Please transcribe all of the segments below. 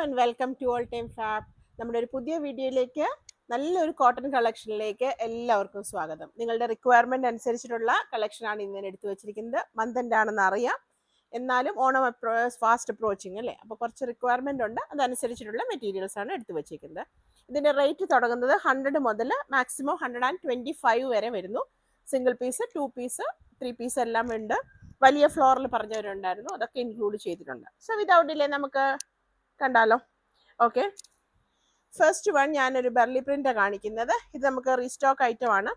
And welcome to all time fab. നമ്മുടെ ഒരു പുതിയ വീഡിയോയിലേക്ക്, നല്ലൊരു കോട്ടൺ കളക്ഷനിലേക്ക് എല്ലാവർക്കും സ്വാഗതം. നിങ്ങളുടെ റിക്വയർമെന്റ് അനുസരിച്ചിട്ടുള്ള കളക്ഷനാണ് ഇന്ന് ഞാൻ എടുത്തു വെച്ചിരിക്കുന്നത്. മന്ത് ആണെന്ന് അറിയാം, എന്നാലും ഓണം ഫാസ്റ്റ് അപ്രോച്ചിങ് അല്ലേ, അപ്പോൾ കുറച്ച് റിക്വയർമെന്റ് ഉണ്ട്. അതനുസരിച്ചിട്ടുള്ള മെറ്റീരിയൽസ് ആണ് എടുത്തു വെച്ചിരിക്കുന്നത്. ഇതിന്റെ റേറ്റ് തുടങ്ങുന്നത് 100 മുതൽ മാക്സിമം 125 വരെ വരുന്നു. സിംഗിൾ പീസ്, 2 പീസ്, 3 പീസ് എല്ലാം ഉണ്ട്. വലിയ ഫ്ലോറിൽ പറഞ്ഞവരുണ്ടായിരുന്നു, അതൊക്കെ ഇൻക്ലൂഡ് ചെയ്തിട്ടുണ്ട്. സോ വിതൗട്ട് ഡിലേ നമുക്ക് കണ്ടാലോ. ഓക്കെ, ഫസ്റ്റ് വൺ ഞാനൊരു ബെർലി പ്രിന്റ് കാണിക്കുന്നത്. ഇത് നമുക്ക് റീസ്റ്റോക്ക് ഐറ്റം ആണ്.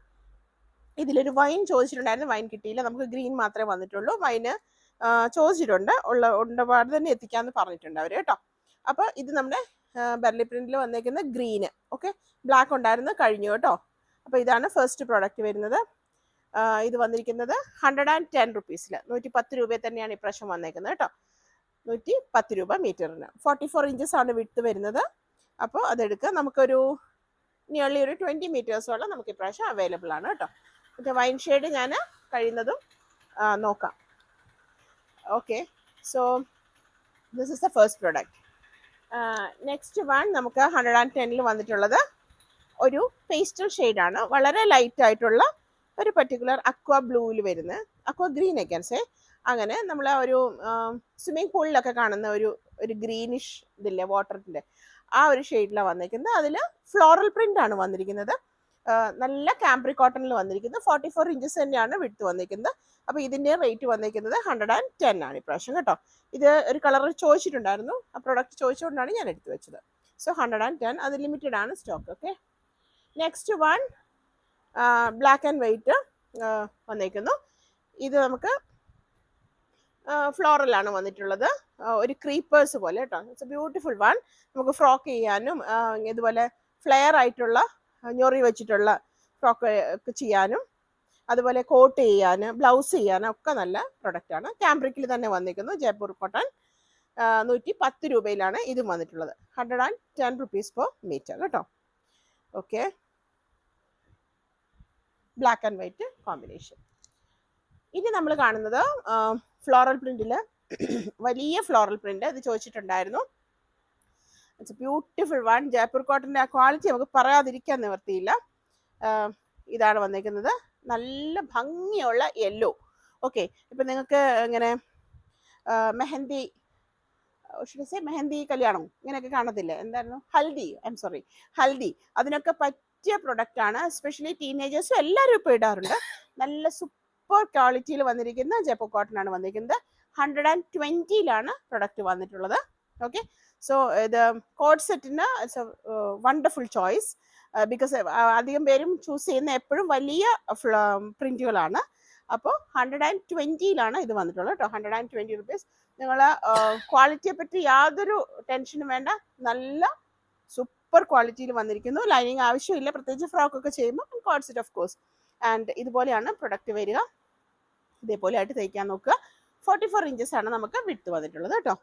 ഇതിലൊരു വൈൻ ചോദിച്ചിട്ടുണ്ടായിരുന്നു, വൈൻ കിട്ടിയില്ല, നമുക്ക് ഗ്രീൻ മാത്രമേ വന്നിട്ടുള്ളൂ. വൈന് ചോദിച്ചിട്ടുണ്ട്, ഉണ്ടപാട് തന്നെ എത്തിക്കാന്ന് പറഞ്ഞിട്ടുണ്ട് അവർ കേട്ടോ. അപ്പോൾ ഇത് നമ്മുടെ ബെർലി പ്രിന്റിൽ വന്നേക്കുന്ന ഗ്രീന്. ഓക്കെ, ബ്ലാക്ക് ഉണ്ടായിരുന്നു, കഴിഞ്ഞു കേട്ടോ. അപ്പോൾ ഇതാണ് ഫസ്റ്റ് പ്രോഡക്റ്റ് വരുന്നത്. ഇത് വന്നിരിക്കുന്നത് 110 റുപ്പീസിൽ, 110 രൂപയിൽ തന്നെയാണ് ഇപ്രാവശ്യം വന്നേക്കുന്നത് കേട്ടോ. 110 രൂപ മീറ്ററിന്. 44 ഇഞ്ചസ് ആണ് വിട്ട് വരുന്നത്. അപ്പോൾ അതെടുക്കുക. നമുക്കൊരു നിയർലി ഒരു 20 മീറ്റേഴ്സോളം നമുക്ക് ഇപ്രാവശ്യം അവൈലബിൾ ആണ് കേട്ടോ. മറ്റേ വൈൻ ഷെയ്ഡ് ഞാൻ കഴിയുന്നതും നോക്കാം. Okay, so this is the first product. Next one നമുക്ക് 110 വന്നിട്ടുള്ളത് ഒരു പേസ്റ്റൽ ഷെയ്ഡാണ്. വളരെ ലൈറ്റ് ആയിട്ടുള്ള ഒരു പർട്ടിക്കുലർ അക്വ ബ്ലൂവിൽ വരുന്ന, അക്വ ഗ്രീൻ ഒക്കെ സേ, അങ്ങനെ നമ്മൾ ഒരു സ്വിമ്മിംഗ് പൂളിലൊക്കെ കാണുന്ന ഒരു ഗ്രീനിഷ് ഇതില്ലേ, വാട്ടറിൻ്റെ ആ ഒരു ഷെയ്ഡിലാണ് വന്നിരിക്കുന്നത്. അതിൽ ഫ്ലോറൽ പ്രിന്റ് ആണ് വന്നിരിക്കുന്നത്. നല്ല കാംബ്രി കോട്ടണിൽ വന്നിരിക്കുന്നത്. 44 ഇഞ്ചസ് തന്നെയാണ് വിട്ട് വന്നിരിക്കുന്നത്. അപ്പോൾ ഇതിൻ്റെ റേറ്റ് വന്നിരിക്കുന്നത് 110 ആണ് ഇപ്രാവശ്യം കേട്ടോ. ഇത് ഒരു കളർ ചോദിച്ചിട്ടുണ്ടായിരുന്നു, ആ പ്രൊഡക്റ്റ് ചോദിച്ചുകൊണ്ടാണ് ഞാൻ എടുത്തു വെച്ചത്. സോ 110, അത് ലിമിറ്റഡ് ആണ് stock. Okay, next one black and white വന്നേക്കുന്നു. ഇത് നമുക്ക് ഫ്ലോറലാണ് വന്നിട്ടുള്ളത്, ഒരു ക്രീപ്പേഴ്സ് പോലെ കേട്ടോ. It's a beautiful one. നമുക്ക് ഫ്രോക്ക് ചെയ്യാനും ഇതുപോലെ ഫ്ലെയർ ആയിട്ടുള്ള ഞൊറി വെച്ചിട്ടുള്ള ഫ്രോക്ക് ഒക്കെ ചെയ്യാനും, അതുപോലെ കോട്ട് ചെയ്യാനും ബ്ലൗസ് ചെയ്യാനും ഒക്കെ നല്ല പ്രൊഡക്റ്റാണ്. കാംബ്രിക്കിൽ തന്നെ വന്നിരിക്കുന്നു, ജയ്പൂർ കോട്ടൺ. 110 രൂപയിലാണ് ഇതും വന്നിട്ടുള്ളത്. 110 റുപ്പീസ് പെർ മീറ്റർ കേട്ടോ. Okay, black and white combination. ഇനി നമ്മൾ കാണുന്നത് ഫ്ലോറൽ പ്രിന്റിൽ വലിയ ഫ്ലോറൽ പ്രിന്റ്. ഇത് ചോദിച്ചിട്ടുണ്ടായിരുന്നു. It's a beautiful one. Jaipur കോട്ടൻ്റെ ആ ക്വാളിറ്റി നമുക്ക് പറയാതിരിക്കാൻ നിവർത്തിയില്ല. ഇതാണ് വന്നിരിക്കുന്നത്, നല്ല ഭംഗിയുള്ള യെല്ലോ. ഓക്കെ, ഇപ്പം നിങ്ങൾക്ക് ഇങ്ങനെ മെഹന്തി കല്യാണം ഇങ്ങനെയൊക്കെ കാണത്തില്ലേ, എന്തായിരുന്നു, ഹൽദി, അതിനൊക്കെ പറ്റിയ പ്രൊഡക്റ്റ് ആണ്. എസ്പെഷ്യലി ടീനേജേഴ്സും എല്ലാവരും ഇപ്പോൾ ഇടാറുണ്ട്. നല്ല സൂപ്പർ ക്വാളിറ്റിയിൽ വന്നിരിക്കുന്ന ജയ്പൂർ കോട്ടൺ ആണ് വന്നിരിക്കുന്നത്. 120 പ്രൊഡക്റ്റ് വന്നിട്ടുള്ളത്. ഓക്കെ, സോ ഇത് കോഡ് സെറ്റിന് it's A wonderful choice. Because അധികം പേരും ചൂസ് ചെയ്യുന്ന എപ്പോഴും വലിയ പ്രിന്റുകളാണ്. അപ്പോൾ 120 ഇത് വന്നിട്ടുള്ളത് കേട്ടോ. 120 റുപ്പീസ്. നിങ്ങൾ ക്വാളിറ്റിയെ പറ്റി യാതൊരു ടെൻഷനും വേണ്ട, നല്ല സൂപ്പർ ക്വാളിറ്റിയിൽ വന്നിരിക്കുന്നു. ലൈനിങ് ആവശ്യമില്ല, പ്രത്യേകിച്ച് ഫ്രോക്കൊക്കെ ചെയ്യുമ്പോൾ. Code set of course. And ഇതുപോലെയാണ് പ്രൊഡക്റ്റ് വരിക. ഇതേപോലെ ആയിട്ട് തയ്ക്കാൻ നോക്കുക. 44 ഇഞ്ചസ് ആണ് നമുക്ക് വിട്ട് വന്നിട്ടുള്ളത് കേട്ടോ.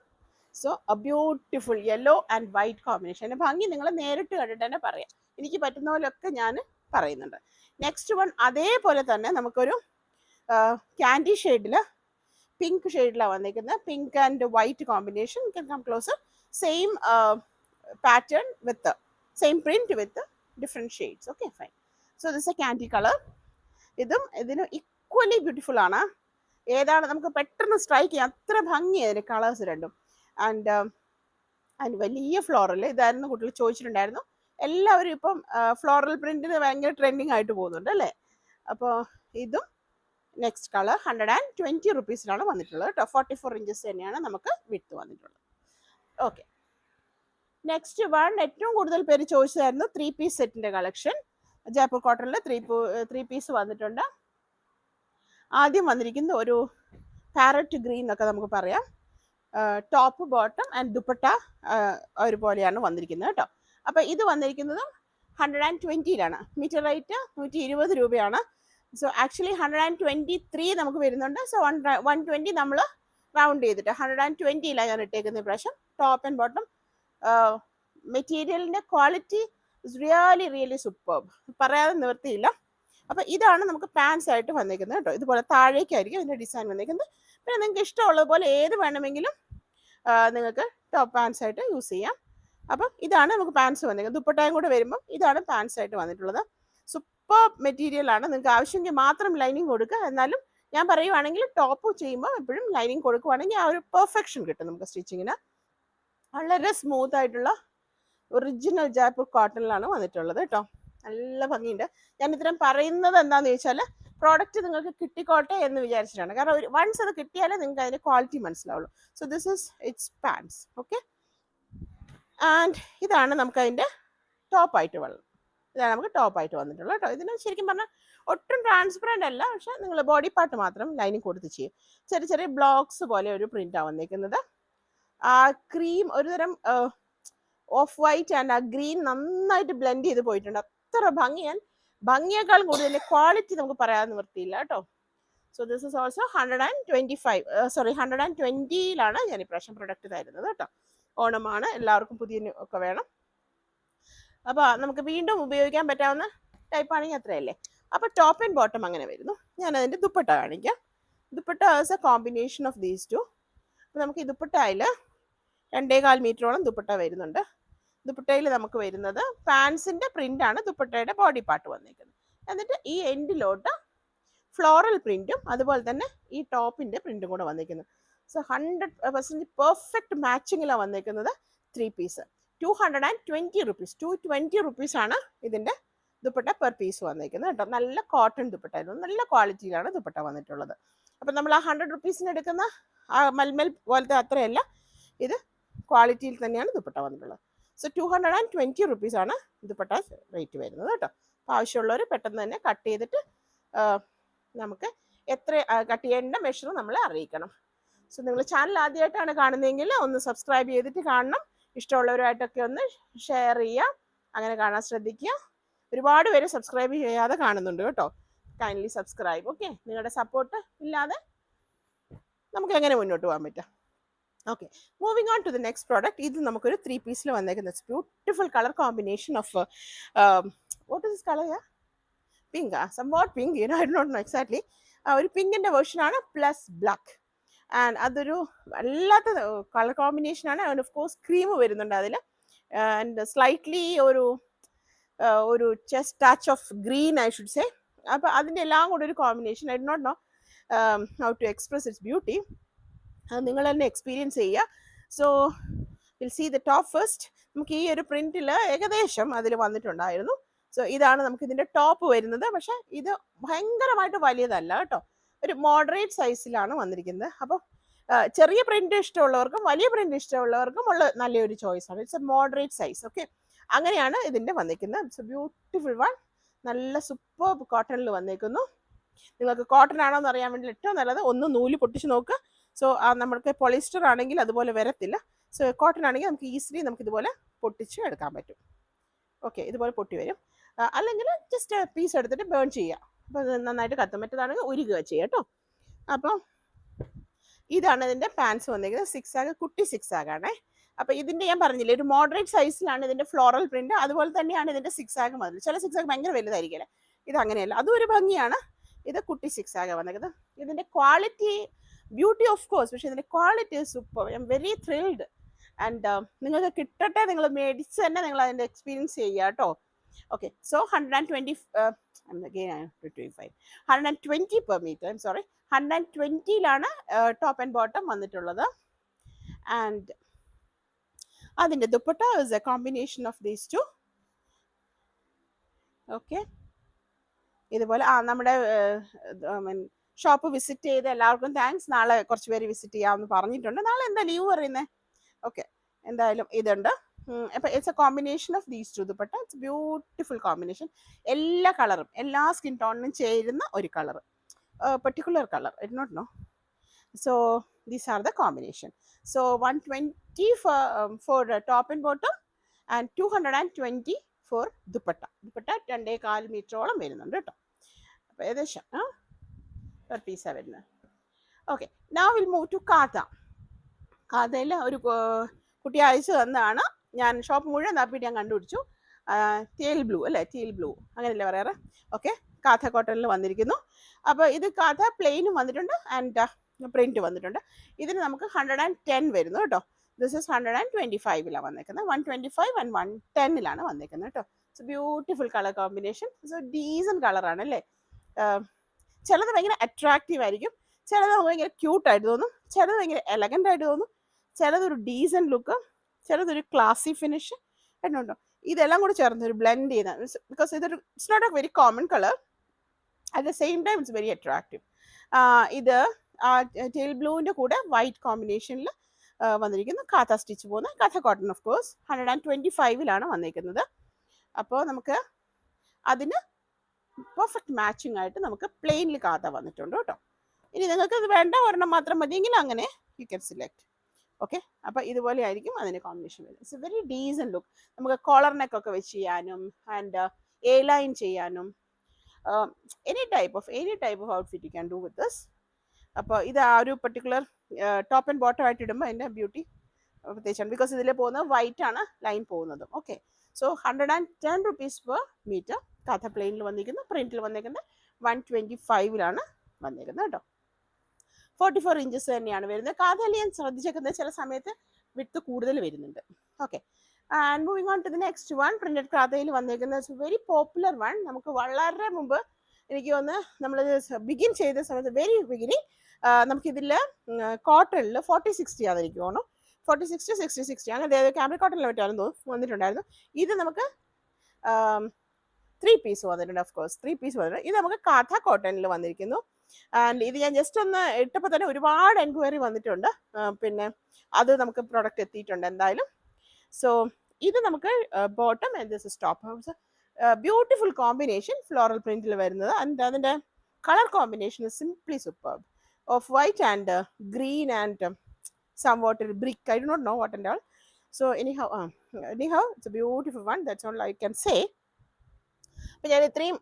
So A beautiful yellow and white combination. എൻ്റെ ഭംഗി നിങ്ങൾ നേരിട്ട് കണ്ടിട്ട് തന്നെ പറയാം. എനിക്ക് പറ്റുന്ന പോലെയൊക്കെ ഞാൻ പറയുന്നുണ്ട്. നെക്സ്റ്റ് വൺ അതേപോലെ തന്നെ നമുക്കൊരു ക്യാൻഡി ഷെയ്ഡിൽ, പിങ്ക് ഷെയ്ഡിലാണ് വന്നിരിക്കുന്നത്. Pink and white combination. Can come closer. Same pattern with same print with different shades. Okay, fine. So this a candy colour. ഇതിന് ഈക്വലി ബ്യൂട്ടിഫുൾ ആണ്. ഏതാണ് നമുക്ക് പെട്ടെന്ന് സ്ട്രൈക്ക് ചെയ്യാം, അത്ര ഭംഗിയായിരുന്നു കളേഴ്സ് രണ്ടും. ആൻഡ് വലിയ ഫ്ലോറൽ ഇതായിരുന്നു കുട്ടികൾ ചോദിച്ചിട്ടുണ്ടായിരുന്നു. എല്ലാവരും ഇപ്പം ഫ്ലോറൽ പ്രിന്റിന് ഭയങ്കര ട്രെൻഡിങ് ആയിട്ട് പോകുന്നുണ്ട് അല്ലേ. അപ്പോൾ ഇതും നെക്സ്റ്റ് കളർ 120 റുപ്പീസിലാണ് വന്നിട്ടുള്ളത് കേട്ടോ. 44 ഇഞ്ചസ് തന്നെയാണ് നമുക്ക് വിട്ട് വന്നിട്ടുള്ളത്. ഓക്കെ, നെക്സ്റ്റ് വൺ ഏറ്റവും കൂടുതൽ പേര് ചോദിച്ചതായിരുന്നു 3 പീസ് സെറ്റിന്റെ കളക്ഷൻ. ജയ്പൂർ കോട്ടണിൽ 3 പീസ് വന്നിട്ടുണ്ട്. ആദ്യം വന്നിരിക്കുന്നത് ഒരു പാരറ്റ് ഗ്രീൻ എന്നൊക്കെ നമുക്ക് പറയാം. ടോപ്പ്, ബോട്ടം ആൻഡ് ദുപ്പട്ട ഒരുപോലെയാണ് വന്നിരിക്കുന്നത് കേട്ടോ. അപ്പോൾ ഇത് വന്നിരിക്കുന്നതും 120 മീറ്റർ റേറ്റ് 120 രൂപയാണ്. സോ ആക്ച്വലി 123 നമുക്ക് വരുന്നുണ്ട്. സോ 120 നമ്മൾ റൗണ്ട് ചെയ്തിട്ട് 120 ഞാൻ ഇട്ടേക്കുന്ന പ്രാവശ്യം. ടോപ്പ് ആൻഡ് ബോട്ടം മെറ്റീരിയലിൻ്റെ ക്വാളിറ്റി ഇസ് റിയലി സൂപ്പർബ്, പറയാതെ നിവർത്തിയില്ല. അപ്പോൾ ഇതാണ് നമുക്ക് പാൻസ് ആയിട്ട് വന്നിരിക്കുന്നത് കേട്ടോ. ഇതുപോലെ താഴേക്കായിരിക്കും ഇതിൻ്റെ ഡിസൈൻ വന്നിരിക്കുന്നത്. പിന്നെ നിങ്ങൾക്ക് ഇഷ്ടമുള്ളത് പോലെ ഏത് വേണമെങ്കിലും നിങ്ങൾക്ക് ടോപ്പ് പാൻസ് ആയിട്ട് യൂസ് ചെയ്യാം. അപ്പം ഇതാണ് നമുക്ക് പാൻസ് വന്നിരിക്കുന്നത്. ദുപ്പട്ടയും കൂടെ വരുമ്പം ഇതാണ് പാൻസ് ആയിട്ട് വന്നിട്ടുള്ളത്. സൂപ്പർ മെറ്റീരിയൽ ആണ്. നിങ്ങൾക്ക് ആവശ്യമെങ്കിൽ മാത്രം ലൈനിങ് കൊടുക്കുക. എന്നാലും ഞാൻ പറയുവാണെങ്കിൽ ടോപ്പ് ചെയ്യുമ്പോൾ എപ്പോഴും ലൈനിങ് കൊടുക്കുവാണെങ്കിൽ ആ ഒരു പെർഫെക്ഷൻ കിട്ടും നമുക്ക് സ്റ്റിച്ചിങ്ങിന്. വളരെ സ്മൂത്ത് ആയിട്ടുള്ള ഒറിജിനൽ ജയ്പൂർ കോട്ടണിലാണ് വന്നിട്ടുള്ളത് കേട്ടോ. നല്ല ഭംഗിയുണ്ട്. ഞാൻ ഇത്രയും പറയുന്നത് എന്താണെന്ന് ചോദിച്ചാൽ പ്രോഡക്റ്റ് നിങ്ങൾക്ക് കിട്ടിക്കോട്ടെ എന്ന് വിചാരിച്ചിട്ടാണ്. കാരണം വൺസ് അത് കിട്ടിയാലേ നിങ്ങൾക്ക് അതിൻ്റെ ക്വാളിറ്റി മനസ്സിലാവുള്ളൂ. So this is its pants. Okay, and ഇതാണ് നമുക്ക് അതിൻ്റെ ടോപ്പായിട്ട് വന്നത്. ഇതാണ് നമുക്ക് ടോപ്പായിട്ട് വന്നിട്ടുള്ളത് കേട്ടോ. ഇതിന് ശരിക്കും പറഞ്ഞാൽ ഒട്ടും ട്രാൻസ്പെറൻ്റ് അല്ല, പക്ഷെ നിങ്ങൾ ബോഡി പാർട്ട് മാത്രം ലൈനിങ് കൊടുത്ത് ചെയ്യും. ചെറിയ ചെറിയ ബ്ലോക്സ് പോലെ ഒരു പ്രിൻ്റാണ് വന്നിരിക്കുന്നത്. ആ ക്രീം ഒരു തരം ഓഫ് വൈറ്റ് ആൻഡ് ആ ഗ്രീൻ നന്നായിട്ട് ബ്ലെൻഡ് ചെയ്ത് പോയിട്ടുണ്ട്. അത്ര ഭംഗിയേക്കാളും കൂടുതൽ ക്വാളിറ്റി നമുക്ക് പറയാൻ നിവൃത്തിയില്ല കേട്ടോ. സോ ദിസ് ഇസ് ഓൾസോ 120-ലാണ് ഞാൻ ഇപ്രാവശ്യം പ്രൊഡക്റ്റ് തരുന്നത് കേട്ടോ. ഓണമാണ്, എല്ലാവർക്കും പുതിയ ഒക്കെ വേണം. അപ്പോൾ നമുക്ക് വീണ്ടും ഉപയോഗിക്കാൻ പറ്റാവുന്ന ടൈപ്പാണെങ്കിൽ അത്രയല്ലേ. അപ്പോൾ ടോപ്പ് ആൻഡ് ബോട്ടം അങ്ങനെ വരുന്നു. ഞാൻ അതിൻ്റെ ദുപ്പട്ട കാണിക്കാം. Dupatta as A combination of these to. അപ്പോൾ നമുക്ക് ഈ ദുപ്പട്ടയിൽ 2.25 മീറ്ററോളം ദുപ്പട്ട വരുന്നുണ്ട്. ദുപ്പട്ടയിൽ നമുക്ക് വരുന്നത് പാൻസിൻ്റെ പ്രിൻ്റാണ് ദുപ്പട്ടയുടെ ബോഡി പാർട്ട് വന്നിരിക്കുന്നത്. എന്നിട്ട് ഈ എൻഡിലോട്ട് ഫ്ലോറൽ പ്രിൻറ്റും അതുപോലെ തന്നെ ഈ ടോപ്പിൻ്റെ പ്രിൻറ്റും കൂടെ വന്നിരിക്കുന്നു. സോ 100% പെർഫെക്റ്റ് മാച്ചിങ്ങിലാണ് വന്നിരിക്കുന്നത്. 3 പീസ് 220 റുപ്പീസ്. 220 റുപ്പീസാണ് ഇതിൻ്റെ ദുപ്പട്ട പെർ പീസ് വന്നിരിക്കുന്നത് കേട്ടോ. നല്ല കോട്ടൺ ദുപ്പട്ടായിരുന്നു, നല്ല ക്വാളിറ്റിയിലാണ് ദുപ്പട്ട വന്നിട്ടുള്ളത്. അപ്പം നമ്മൾ ആ 100 റുപ്പീസിന് എടുക്കുന്ന ആ മൽമൽ പോലത്തെ അത്രയല്ല, ഇത് ക്വാളിറ്റിയിൽ തന്നെയാണ് ദുപ്പട്ട വന്നിട്ടുള്ളത്. സോ 220 റുപ്പീസാണ് ദുപ്പട്ട റേറ്റ് വരുന്നത് കേട്ടോ. അപ്പോൾ ആവശ്യമുള്ളവർ പെട്ടെന്ന് തന്നെ കട്ട് ചെയ്തിട്ട് നമുക്ക് എത്ര കട്ട് ചെയ്യേണ്ട മെഷർ നമ്മളെ അറിയിക്കണം. സോ നിങ്ങൾ ചാനൽ ആദ്യമായിട്ടാണ് കാണുന്നതെങ്കിൽ ഒന്ന് സബ്സ്ക്രൈബ് ചെയ്തിട്ട് കാണണം. ഇഷ്ടമുള്ളവരുമായിട്ടൊക്കെ ഒന്ന് ഷെയർ ചെയ്യുക, അങ്ങനെ കാണാൻ ശ്രദ്ധിക്കുക. ഒരുപാട് പേര് സബ്സ്ക്രൈബ് ചെയ്യാതെ കാണുന്നുണ്ട് കേട്ടോ. Kindly subscribe. ഓക്കെ, നിങ്ങളുടെ സപ്പോർട്ട് ഇല്ലാതെ നമുക്ക് എങ്ങനെ മുന്നോട്ട് പോകാൻ പറ്റും. Okay, moving on to the next product. ഇത് നമുക്കൊരു 3 പീസിൽ വന്നേക്കുന്ന beautiful colour combination of what is this colour? Pink, somewhat pink, I don't know exactly. ഒരു പിങ്കിൻ്റെ വേർഷനാണ് പ്ലസ് ബ്ലാക്ക്. ആൻഡ് അതൊരു വല്ലാത്ത കളർ കോമ്പിനേഷനാണ്. ആൻഡ് ഓഫ് കോഴ്സ് ക്രീം വരുന്നുണ്ട് അതിൽ. ആൻഡ് സ്ലൈറ്റ്ലി ഒരു chest touch of green I should say. അപ്പോൾ അതിൻ്റെ എല്ലാം കൂടെ ഒരു combination. I do not know how to express its beauty. അത് നിങ്ങൾ തന്നെ എക്സ്പീരിയൻസ് ചെയ്യുക. So will see the top first. നമുക്ക് ഈ ഒരു പ്രിൻറ്റിൽ ഏകദേശം അതിൽ വന്നിട്ടുണ്ടായിരുന്നു. സോ ഇതാണ് നമുക്ക് ഇതിൻ്റെ ടോപ്പ് വരുന്നത്. പക്ഷേ ഇത് ഭയങ്കരമായിട്ട് വലിയതല്ല കേട്ടോ, ഒരു മോഡറേറ്റ് സൈസിലാണ് വന്നിരിക്കുന്നത്. അപ്പോൾ ചെറിയ പ്രിന്റ് ഇഷ്ടമുള്ളവർക്കും വലിയ പ്രിന്റ് ഇഷ്ടമുള്ളവർക്കും ഉള്ള നല്ലൊരു ചോയ്സാണ്. It's a moderate size. Okay, അങ്ങനെയാണ് ഇതിൻ്റെ വന്നിരിക്കുന്നത്. It's a beautiful one. നല്ല സൂപ്പർ കോട്ടണിൽ വന്നേക്കുന്നു. നിങ്ങൾക്ക് കോട്ടൺ ആണോ എന്ന് അറിയാൻ വേണ്ടി ഏറ്റവും നല്ലത് ഒന്ന് നൂല് പൊട്ടിച്ച് നോക്കുക. സോ നമുക്ക് പോളിസ്റ്റർ ആണെങ്കിൽ അതുപോലെ വരത്തില്ല. സോ കോട്ടൺ ആണെങ്കിൽ നമുക്ക് ഈസിലി നമുക്ക് ഇതുപോലെ പൊട്ടിച്ച് എടുക്കാൻ പറ്റും. ഓക്കെ, ഇതുപോലെ പൊട്ടി വരും. അല്ലെങ്കിൽ ജസ്റ്റ് പീസ് എടുത്തിട്ട് ബേൺ ചെയ്യുക. അപ്പോൾ അത് നന്നായിട്ട് കത്തും. മറ്റേതാണെങ്കിൽ ഉരുകുക ചെയ്യുക കേട്ടോ. അപ്പോൾ ഇതാണ് ഇതിൻ്റെ പാൻസ് വന്നിരിക്കുന്നത്. 6 ആഗ്, കുട്ടി 6 ആഗാണേ. അപ്പോൾ ഇതിൻ്റെ ഞാൻ പറഞ്ഞില്ലേ, ഒരു മോഡറേറ്റ് സൈസിലാണ് ഇതിൻ്റെ ഫ്ലോറൽ പ്രിന്റ്. അതുപോലെ തന്നെയാണ് ഇതിൻ്റെ 6 ആഗ് മതി. ചില 6 ആഗ് ഭയങ്കര വലുതായിരിക്കില്ലേ, ഇത് അങ്ങനെയല്ല, അതും ഒരു ഭംഗിയാണ്. ഇത് കുട്ടി 6 ആഗ് വന്നിരിക്കുന്നത്. ഇതിൻ്റെ ക്വാളിറ്റി, ബ്യൂട്ടി ഓഫ് കോഴ്സ്, പക്ഷേ ഇതിൻ്റെ quality super. I am very thrilled. And നിങ്ങൾക്ക് കിട്ടട്ടെ, നിങ്ങൾ മേടിച്ച് തന്നെ നിങ്ങൾ അതിൻ്റെ എക്സ്പീരിയൻസ് ചെയ്യുക കേട്ടോ. Okay, so 120 per meter. I'm sorry, 120ലാണ് ടോപ്പ് ആൻഡ് ബോട്ടം വന്നിട്ടുള്ളത്. ആൻഡ് അതിൻ്റെ dupatta is a combination of these two. Okay, ഇതുപോലെ നമ്മുടെ ഷോപ്പ് വിസിറ്റ് ചെയ്ത് എല്ലാവർക്കും താങ്ക്സ്. നാളെ കുറച്ച് പേര് വിസിറ്റ് ചെയ്യാമെന്ന് പറഞ്ഞിട്ടുണ്ട്. നാളെ എന്താ ലീവ് പറയുന്നത്? ഓക്കെ, എന്തായാലും ഇതുണ്ട്. അപ്പോൾ it's a combination of these two dupatta. It's beautiful combination. എല്ലാ കളറും എല്ലാ സ്കിൻ ടോണിനും ചേരുന്ന ഒരു colour, particular colour, I do not know. So these are the combination. So 120 for top and bottom and 220 for dupatta. Dupatta 2.25 മീറ്ററോളം വരുന്നുണ്ട് കേട്ടോ. അപ്പോൾ ഏകദേശം പെർ പീസാണ് വരുന്നത്. Okay, now will move to കാഥ. കാഥയിൽ ഒരു കുട്ടി അയച്ചു തന്നതാണ്. ഞാൻ ഷോപ്പ് മുഴുവൻ തപ്പിയിട്ട് ഞാൻ കണ്ടുപിടിച്ചു. ടീൽ ബ്ലൂ അല്ലേ, ടീൽ ബ്ലൂ അങ്ങനെയല്ലേ പറയാറ്. ഓക്കെ, കാഥ കോട്ടണിൽ വന്നിരിക്കുന്നു. അപ്പോൾ ഇത് കാഥ പ്ലെയിനും വന്നിട്ടുണ്ട് ആൻഡ് പ്രിന്റ് വന്നിട്ടുണ്ട്. ഇതിന് നമുക്ക് 110 വരുന്നു കേട്ടോ. ദിസ് ഇസ് 125 വന്നേക്കുന്നത്. 125 ആൻഡ് 110 വന്നേക്കുന്നത് കേട്ടോ. It's beautiful colour combination. It's A decent കളറാണ് അല്ലേ. ചിലത് ഭയങ്കര അട്രാക്റ്റീവ് ആയിരിക്കും, ചിലത് നമുക്ക് ഭയങ്കര ക്യൂട്ടായിട്ട് തോന്നും, ചിലത് ഭയങ്കര എലഗൻ്റ് ആയിട്ട് തോന്നും, ചിലതൊരു ഡീസൻറ്റ് ലുക്ക്, ചിലതൊരു ക്ലാസി ഫിനിഷ് എന്നുണ്ടോ. ഇതെല്ലാം കൂടി ചേർന്ന് ഒരു ബ്ലെൻഡ് ചെയ്ത, ബിക്കോസ് ഇതൊരു it's not a very common colour, at the same time it's very attractive. ഇത് ടെയിൽ ബ്ലൂവിൻ്റെ കൂടെ വൈറ്റ് കോമ്പിനേഷനിൽ വന്നിരിക്കുന്നു. കാഥ സ്റ്റിച്ച് പോകുന്ന കാഥ കോട്ടൺ ഓഫ് കോഴ്സ് 125 വന്നിരിക്കുന്നത്. അപ്പോൾ നമുക്ക് അതിന് പെർഫെക്റ്റ് മാച്ചിങ് ആയിട്ട് നമുക്ക് പ്ലെയിനിൽ കാഥ വന്നിട്ടുണ്ട് കേട്ടോ. ഇനി നിങ്ങൾക്ക് ഇത് വേണ്ട ഒരെണ്ണം മാത്രം മതിയെങ്കിൽ അങ്ങനെ യു ക്യാൻ സിലക്ട്. ഓക്കെ, അപ്പോൾ ഇതുപോലെ ആയിരിക്കും അതിന് കോമ്പിനേഷൻ വരുന്നത്. It's A very decent look. നമുക്ക് കോളർ നെക്ക് ഒക്കെ വെച്ച് ചെയ്യാനും ആൻഡ് എ ലൈൻ ചെയ്യാനും any type of outfit you can do with this. അപ്പോൾ ഇത് ആ ഒരു പെർട്ടിക്കുലർ ടോപ്പ് ആൻഡ് ബോട്ടം ആയിട്ട് ഇടുമ്പോൾ അതിൻ്റെ ബ്യൂട്ടി പ്രത്യേകിച്ചാണ്, ബിക്കോസ് ഇതിൽ പോകുന്നത് വൈറ്റ് ആണ് ലൈൻ പോകുന്നതും. Okay, so 110 rupees per meter കാഥ പ്ലെയിനിൽ വന്നിരിക്കുന്നത്. പ്രിന്റിൽ വന്നിരിക്കുന്നത് 125 വന്നിരിക്കുന്നത് കേട്ടോ. 44 inches തന്നെയാണ് വരുന്നത്. കാഥയിൽ ഞാൻ ശ്രദ്ധിച്ചേക്കുന്നത് ചില സമയത്ത് വിട്ട് കൂടുതൽ വരുന്നുണ്ട്. Okay, and moving on to the next one. Printed കാഥയിൽ വന്നിരിക്കുന്നത് വെരി പോപ്പുലർ വൺ. നമുക്ക് വളരെ മുമ്പ് എനിക്ക് തോന്നുന്നു നമ്മൾ ബിഗിൻ ചെയ്ത സമയത്ത് വെരി ബിഗിനിങ് നമുക്കിതിൽ കോട്ടണിൽ 40-60 എനിക്ക് തോന്നുന്നു, 40-60, 60-60 അങ്ങനെ ക്യാമറ കോട്ടണിൽ പറ്റാമെന്ന് തോന്നുന്നു വന്നിട്ടുണ്ടായിരുന്നു. ഇത് നമുക്ക് 3 piece വന്നിട്ടുണ്ട്. ഓഫ് കോഴ്സ് 3 piece വന്നിട്ടുണ്ട്. ഇത് നമുക്ക് കാഥ കോട്ടണിൽ വന്നിരിക്കുന്നു. ആൻഡ് ഇത് ഞാൻ ജസ്റ്റ് ഒന്ന് ഇട്ടപ്പോൾ തന്നെ ഒരുപാട് എൻക്വയറി വന്നിട്ടുണ്ട്. പിന്നെ അത് നമുക്ക് പ്രൊഡക്റ്റ് എത്തിയിട്ടുണ്ട് എന്തായാലും. സോ ഇത് നമുക്ക് bottom and this is top. Beautiful combination floral പ്രിന്റിൽ വരുന്നത്. ആൻഡ് അതിൻ്റെ colour combination simply superb off white and green and somewhat a brick. I do not know what and all. So anyhow it's a beautiful one. That's all I can say. അപ്പോൾ ഞാൻ ഇത്രയും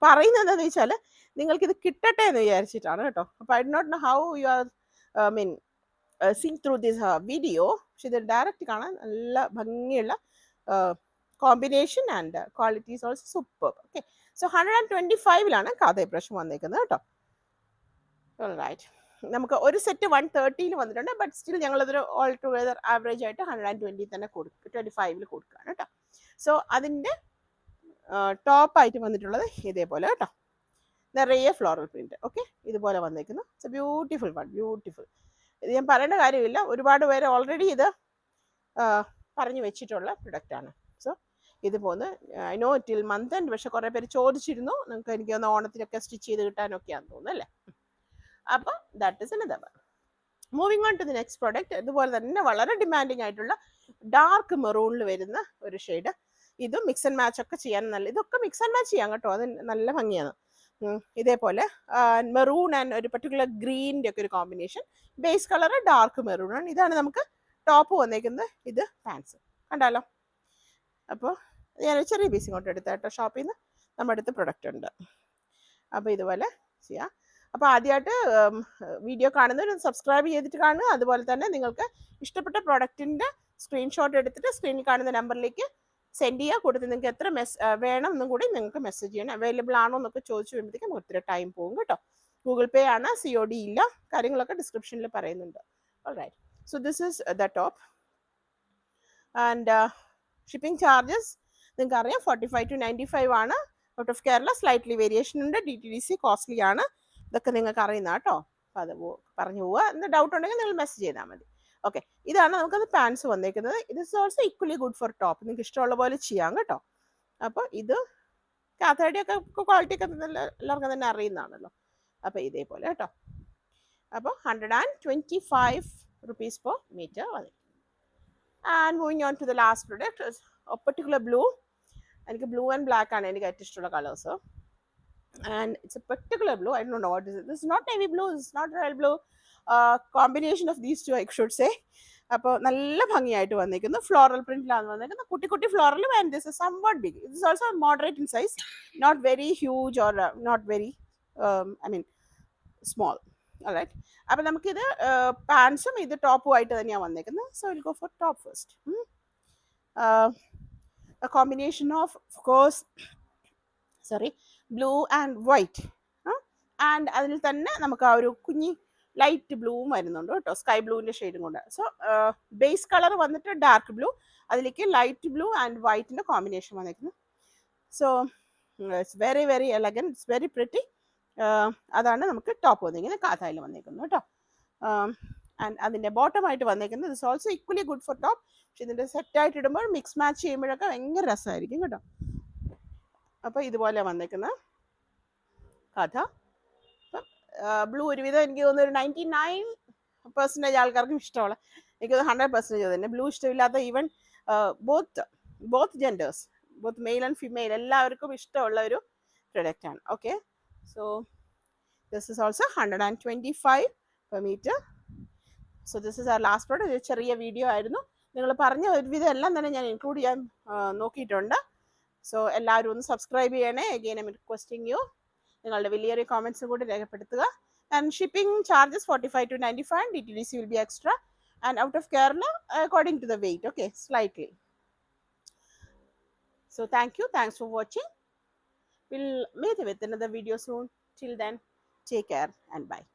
പറയുന്നത് എന്താണെന്ന് വെച്ചാൽ നിങ്ങൾക്കിത് കിട്ടട്ടെ എന്ന് വിചാരിച്ചിട്ടാണ് കേട്ടോ. അപ്പോൾ I do not know how you are seeing through this video. പക്ഷെ ഇത് ഡയറക്റ്റ് കാണാൻ നല്ല ഭംഗിയുള്ള combination and quality is also super. Okay, so 125 കാഥ ഇപ്രാവശ്യം വന്നേക്കുന്നത് കേട്ടോ. റൈറ്റ്, നമുക്ക് ഒരു സെറ്റ് 130 വന്നിട്ടുണ്ട്. ബട്ട് സ്റ്റിൽ ഞങ്ങളതൊരു ഓൾ ടുഗദർ ആവറേജ് ആയിട്ട് 120 തന്നെ 25 കൊടുക്കുകയാണ് കേട്ടോ. സോ അതിൻ്റെ ടോപ്പായിട്ട് വന്നിട്ടുള്ളത് ഇതേപോലെ കേട്ടോ, നിറയെ ഫ്ലോറൽ പ്രിന്റ്. ഓക്കെ, ഇതുപോലെ വന്നേക്കുന്നു. It's a beautiful one, beautiful. ഇത് ഞാൻ പറയേണ്ട കാര്യമില്ല, ഒരുപാട് പേര് ഓൾറെഡി ഇത് പറഞ്ഞു വെച്ചിട്ടുള്ള പ്രൊഡക്റ്റാണ്. സോ ഇത് പോന്ന് I know till month end, പക്ഷെ കുറേ പേര് ചോദിച്ചിരുന്നു. നിങ്ങൾക്ക് എനിക്ക് ഒന്ന് ഓണത്തിനൊക്കെ സ്റ്റിച്ച് ചെയ്ത് കിട്ടാനൊക്കെയാണെന്ന് തോന്നുന്നു അല്ലേ. അപ്പോൾ that is another one. Moving on to the next product. ഇതുപോലെ തന്നെ വളരെ ഡിമാൻഡിങ് ആയിട്ടുള്ള ഡാർക്ക് മെറൂണിൽ വരുന്ന ഒരു ഷെയ്ഡ്. ഇതും മിക്സ് ആൻഡ് മാച്ച് ഒക്കെ ചെയ്യാൻ നല്ല, ഇതൊക്കെ മിക്സ് ആൻഡ് മാച്ച് ചെയ്യാം കേട്ടോ, അത് നല്ല ഭംഗിയാണ്. ഇതേപോലെ മെറൂൺ ആൻഡ് ഒരു പർട്ടിക്കുലർ ഗ്രീനിൻ്റെ ഒക്കെ ഒരു combination. Base colour dark maroon ആണ്. ഇതാണ് നമുക്ക് ടോപ്പ് വന്നേക്കുന്നത്. ഇത് പാൻസ് കണ്ടാലോ. അപ്പോൾ ഞാൻ ചെറിയ പീസ് ഇങ്ങോട്ട് എടുത്ത കേട്ടോ, ഷോപ്പിൽ നിന്ന് നമ്മുടെ അടുത്ത് പ്രൊഡക്റ്റ് ഉണ്ട്. അപ്പോൾ ഇതുപോലെ ചെയ്യാം. അപ്പോൾ ആദ്യമായിട്ട് വീഡിയോ കാണുന്നവർ സബ്സ്ക്രൈബ് ചെയ്തിട്ട് കാണുക. അതുപോലെ തന്നെ നിങ്ങൾക്ക് ഇഷ്ടപ്പെട്ട പ്രൊഡക്റ്റിൻ്റെ സ്ക്രീൻഷോട്ട് എടുത്തിട്ട് സ്ക്രീനിൽ കാണുന്ന നമ്പറിലേക്ക് സെൻഡ് ചെയ്യുക. കൂട്ടത്തിൽ നിങ്ങൾക്ക് എത്ര വേണം എന്നും കൂടി നിങ്ങൾക്ക് മെസ്സേജ് ചെയ്യണം. അവൈലബിൾ ആണോ എന്നൊക്കെ ചോദിച്ചു വരുമ്പോഴത്തേക്കും ഒത്തിരി ടൈം പോകും കേട്ടോ. ഗൂഗിൾ പേ ആണ്, COD ഇല്ല. കാര്യങ്ങളൊക്കെ ഡിസ്ക്രിപ്ഷനിൽ പറയുന്നുണ്ട്. Alright, so this is the top. And shipping charges നിങ്ങൾക്ക് അറിയാം 45 to 95 ആണ്. Out of Kerala slightly variation ഉണ്ട്. DTDC കോസ്റ്റ്ലി ആണ്. ഇതൊക്കെ നിങ്ങൾക്ക് അറിയുന്ന കേട്ടോ. അപ്പോൾ അത് പറഞ്ഞു പോവുക. എന്ത് ഡൗട്ട് ഉണ്ടെങ്കിൽ നിങ്ങൾ മെസ്സേജ് ചെയ്താൽ മതി. ഓക്കെ, ഇതാണ് നമുക്കത് പാൻസ് വന്നേക്കുന്നത്. ഇത് is also equally good for top. നിങ്ങൾക്ക് ഇഷ്ടമുള്ള പോലെ ചെയ്യാം കേട്ടോ. അപ്പോൾ ഇത് കാഥയുടെ ഒക്കെ ക്വാളിറ്റി ഒക്കെ എല്ലാവർക്കും തന്നെ അറിയുന്നതാണല്ലോ. അപ്പോൾ ഇതേപോലെ കേട്ടോ. അപ്പോൾ 125 rupees per meter വന്നു. And moving on to the last product, particular blue. എനിക്ക് ബ്ലൂ ആൻഡ് ബ്ലാക്ക് ആണ് എനിക്ക് ഏറ്റവും ഇഷ്ടമുള്ള colours. And it's a particular blue. I don't know what is it. This is not navy blue, this is not royal blue. Combination of these two I should say. അപ്പോൾ നല്ല ഭംഗിയായിട്ട് വന്നിരിക്കുന്നു. Floral പ്രിന്റിലാണ് വന്നിരിക്കുന്നത്. കുട്ടി കുട്ടി ഫ്ലോറലും. And this is somewhat big. This also moderate in size, not very huge or not very small. Alright, അപ്പോൾ നമുക്കിത് പാൻസും ഇത് ടോപ്പും ആയിട്ട് തന്നെയാണ് വന്നിരിക്കുന്നത്. So will go for top first. A combination of course blue and white. And അതിൽ തന്നെ നമുക്ക് ആ ഒരു കുഞ്ഞി ലൈറ്റ് ബ്ലൂവും വരുന്നുണ്ട് കേട്ടോ, സ്കൈ ബ്ലൂവിൻ്റെ ഷെയ്ഡും കൊണ്ട്. സോ ബേസ് കളർ വന്നിട്ട് ഡാർക്ക് ബ്ലൂ, അതിലേക്ക് ലൈറ്റ് ബ്ലൂ ആൻഡ് വൈറ്റിൻ്റെ കോമ്പിനേഷൻ വന്നിരിക്കുന്നു. So it's very very elegant, it's very pretty. അതാണ് നമുക്ക് ടോപ്പ് വന്നിരിക്കുന്നത്, കാഥായിൽ വന്നിരിക്കുന്നു കേട്ടോ. ആൻഡ് അതിൻ്റെ ബോട്ടമായിട്ട് വന്നിരിക്കുന്നത് it's also equally good for top. പക്ഷെ ഇതിൻ്റെ സെറ്റായിട്ട് ഇടുമ്പോൾ മിക്സ് മാച്ച് ചെയ്യുമ്പോഴൊക്കെ ഭയങ്കര രസമായിരിക്കും കേട്ടോ. അപ്പോൾ ഇതുപോലെ വന്നിരിക്കുന്ന കഥ. അപ്പം ബ്ലൂ ഒരുവിധം എനിക്ക് തോന്നുന്നു ഒരു 99% ആൾക്കാർക്കും ഇഷ്ടമുള്ള, എനിക്ക് 100% തന്നെ. ബ്ലൂ ഇഷ്ടമില്ലാത്ത even both genders, both male and female എല്ലാവർക്കും ഇഷ്ടമുള്ള ഒരു പ്രൊഡക്റ്റാണ്. Okay, so this is also 125 per meter. So this is our last product. ഒരു ചെറിയ വീഡിയോ ആയിരുന്നു, നിങ്ങൾ പറഞ്ഞ ഒരുവിധം എല്ലാം തന്നെ ഞാൻ ഇൻക്ലൂഡ് ചെയ്യാൻ നോക്കിയിട്ടുണ്ട്. സോ എല്ലാവരും ഒന്ന് സബ്സ്ക്രൈബ് ചെയ്യണേ. Again I M requesting U, നിങ്ങളുടെ വലിയൊരു കോമെൻറ്റ്സും കൂടി രേഖപ്പെടുത്തുക. And shipping charges 45 to 95, DTDC will be extra, and out of Kerala according to the weight, okay, slightly. So thank you, thanks for watching. We'll meet with another video soon. Till then, take care and bye.